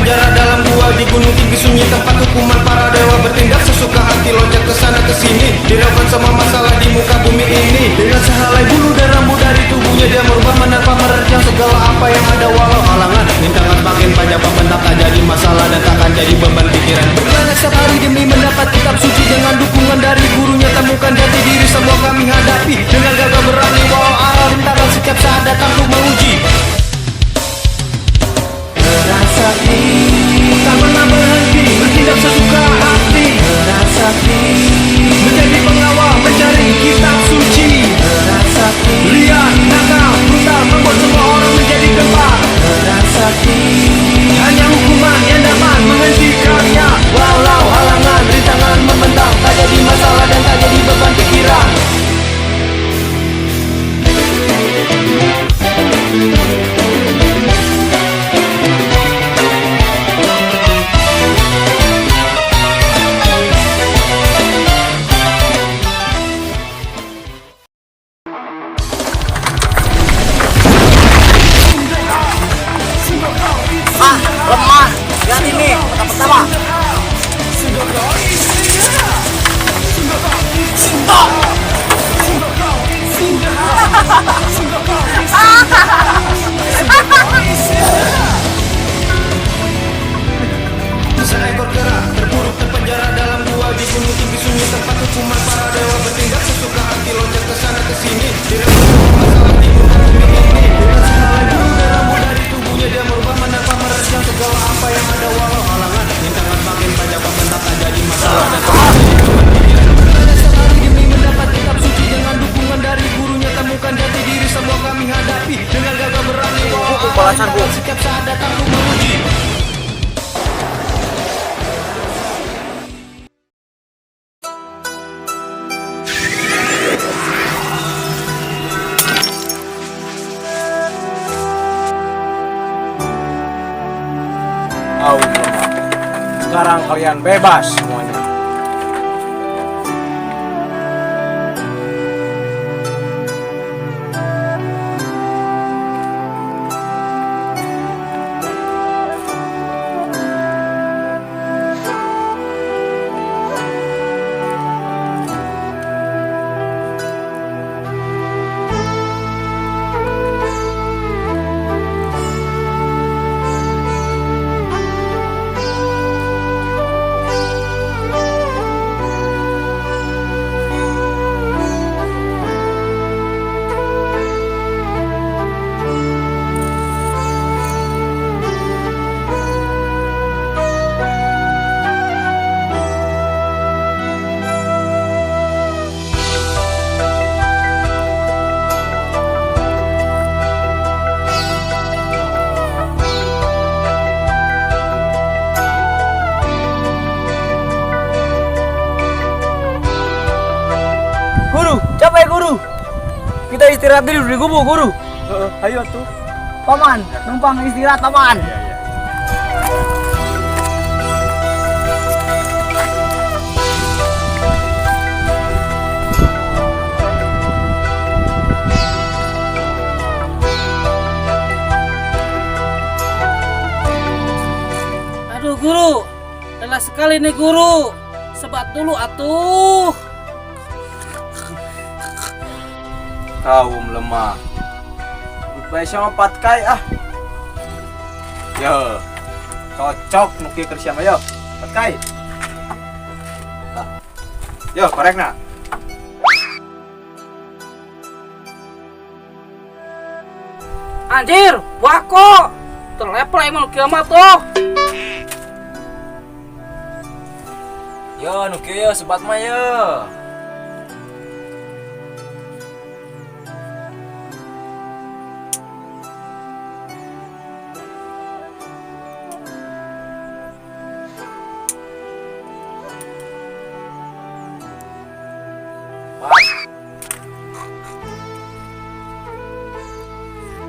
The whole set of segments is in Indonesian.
penjara dalam gua di gunung tinggi sunyi tempat hukuman para dewa bertindak sesuka hati loncat kesana kesini direlakan semua masalah di muka bumi ini dengan sehelai bulu dan rambut dari tubuhnya dia merubah menerpa menerjang segala apa yang ada walau halangan rintangan makin panjang pembentak tak jadi masalah dan takkan jadi beban pikiran berjalan setiap hari demi mendapat kitab suci dengan dukungan dari gurunya temukan jati diri semua kami hadapi dengan gagah berani walau arah rintangan setiap saat datang untuk menguji Berasakti tak pernah berhenti bertindak sesuka hati Berasakti menjadi pengawal mencari kitab suci Berasakti liar, nakal, brutal membuat semua orang menjadi gempar Berasakti hanya hukuman yang dapat menghentikannya walau halangan rintangan membentang tak jadi masalah dan tak jadi beban pikiran Lemah, lihat ini, pertama. Seekor kera terburuk terpenjara dalam gua di gunung tinggi sunyi tempat hukuman para dewa bertindak sesuka hati loncat kesana kesini direlakan masalah di muka bumi ini dengan sehelai bulu dan rambut dari tubuhnya dia merubah menerpa menerjang segala apa yang ada walau halangan rintangan makin panjang pembentak tak jadi masalah dan berjalan sehari demi mendapat kitab suci dengan dukungan dari gurunya temukan jati diri semua kami hadapi dengan gagah berani walau rintangan setiap saat datang untuk menguji Sekarang kalian bebas semuanya. Guru, capek guru. Kita istirahat dulu di gubuk guru. Ayo tuh. Paman, numpang istirahat paman. Aduh guru, lelah sekali nih guru. Sebat dulu atuh. Kaum lemah. Goodbye sama patkai ah. Yo. Cocok nuki kersiam ayo. Patkai. Yo, korek na. Anjir, wako. Terlepel emang kiamat tuh. Yo, nuki yo sebat mah yo.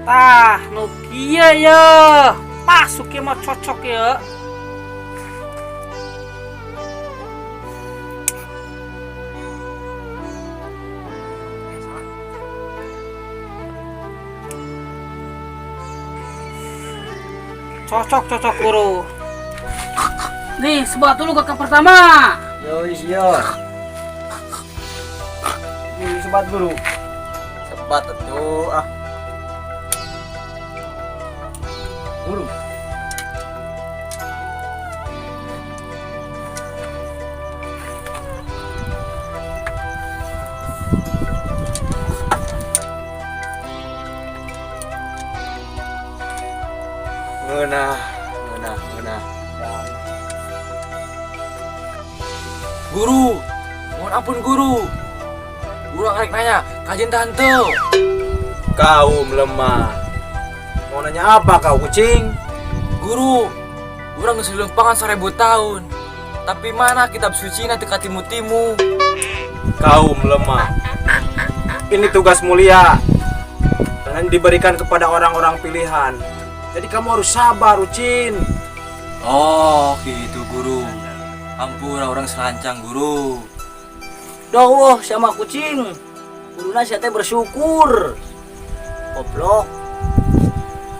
Tah, Nokia ya. Pasuknya mah cocok ya. Cocok guru. Nih, sebat dulu kakak pertama. Yo, yo. Ini sebat guru. Sebat tuh ah. Guru. Ngeunah. Guru, mohon ampun guru. Guru ngarek nanya, kajian tante. Kau melemah. Mau nanya apa kau kucing? Guru, orang geus lempangan 1000 tahun. Tapi mana kitab suci na teka timu-timu? Kau melemah. Ini tugas mulia dan diberikan kepada orang-orang pilihan. Jadi kamu harus sabar, Ucin. Oh, gitu guru. Ampun orang serancang guru. Doh, sama kucing. Guruna saya teh bersyukur. Goblok.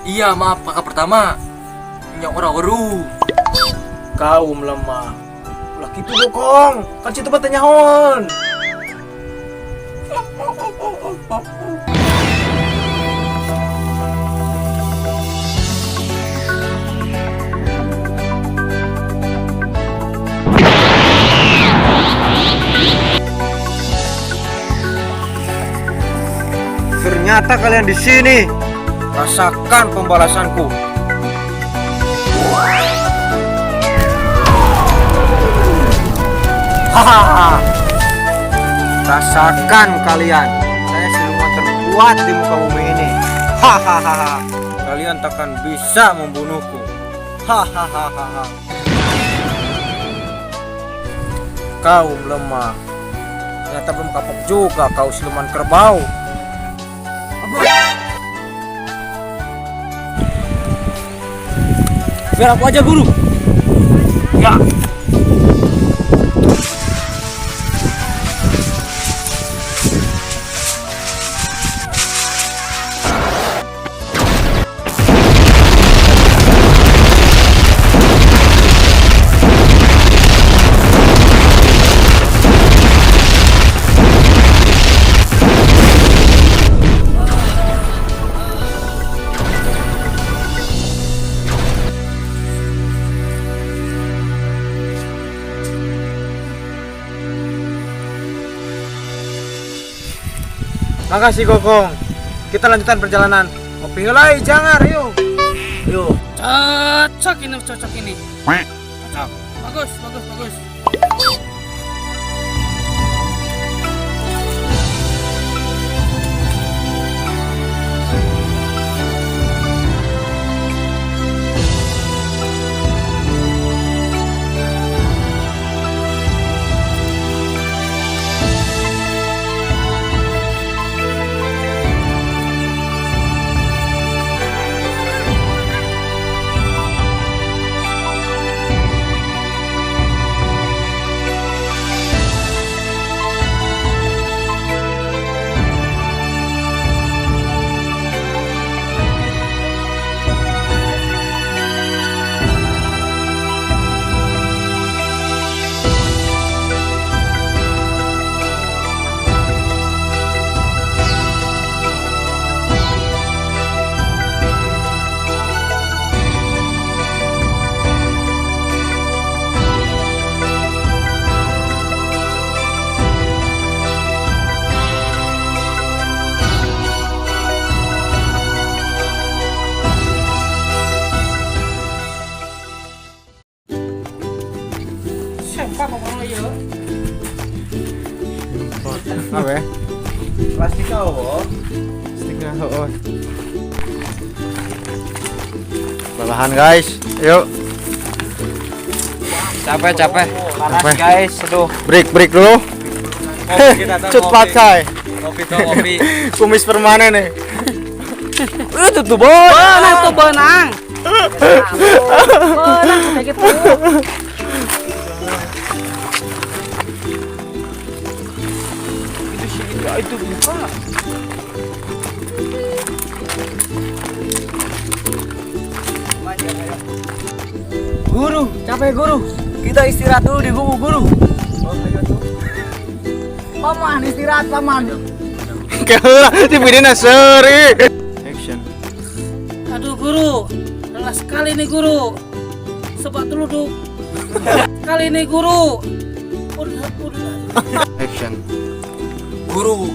Iya, maaf kakak pertama. Yang orang weru. Kau melemah. Ulah gitu dokong. Kan situ mah teh nyahoan. Ternyata kalian di sini. Rasakan pembalasanku. Hahaha. Rasakan kalian. Saya siluman terkuat di muka bumi ini. Hahaha. Kalian takkan bisa membunuhku. Hahaha. Kau melemah. Ternyata belum kapok juga kau siluman kerbau. Biar aku aja guru. Ya. Makasih Gokong. Kita lanjutkan perjalanan. Ngopi heulai jangar yuk. Yuk. Cocok ini, cocok ini. Cocok. Bagus. Siapa ngomong ya? Apa ya? Plastik kau. Plastik kau. Balahan guys. Yuk. Capek. Panas guys, aduh. Break dulu. Cut pakai. Kopi. Kumis permanen nih. Itu tuh bos. Benang tuh benang. Benang kayak gitu. Itu buka. Guru, capek guru. Kita istirahat dulu di gubuk guru. Paman, istirahat paman. Kalah dipidana seri. Action. Aduh guru, lelah sekali nih guru. Sebat dulu duk. Kali nih guru. Udah. Action. Guru,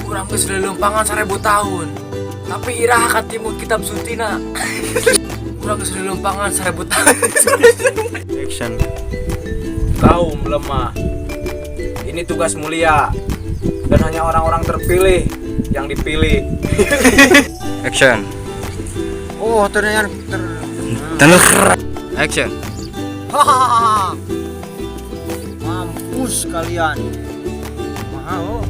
kurang geus leumpangan 1000 tahun. Tapi iraha ka timur kitab sutina. Kurang geus leumpangan 1000 tahun. Action. Kaum lemah. Ini tugas mulia dan hanya orang-orang terpilih yang dipilih. Action. Oh, ternyata Action. Hahaha. Mampus kalian. Mau.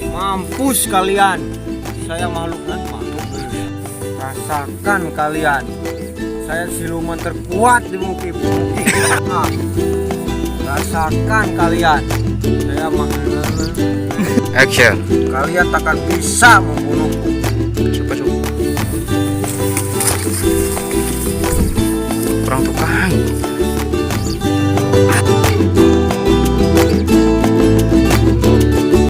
Mampus kalian. Saya makhluk dan makhluk. Rasakan kalian. Saya siluman terkuat di muka bumi. Rasakan kalian. Saya makhluk. Action. Kalian takkan bisa membunuhku. Coba. Kurang tukang.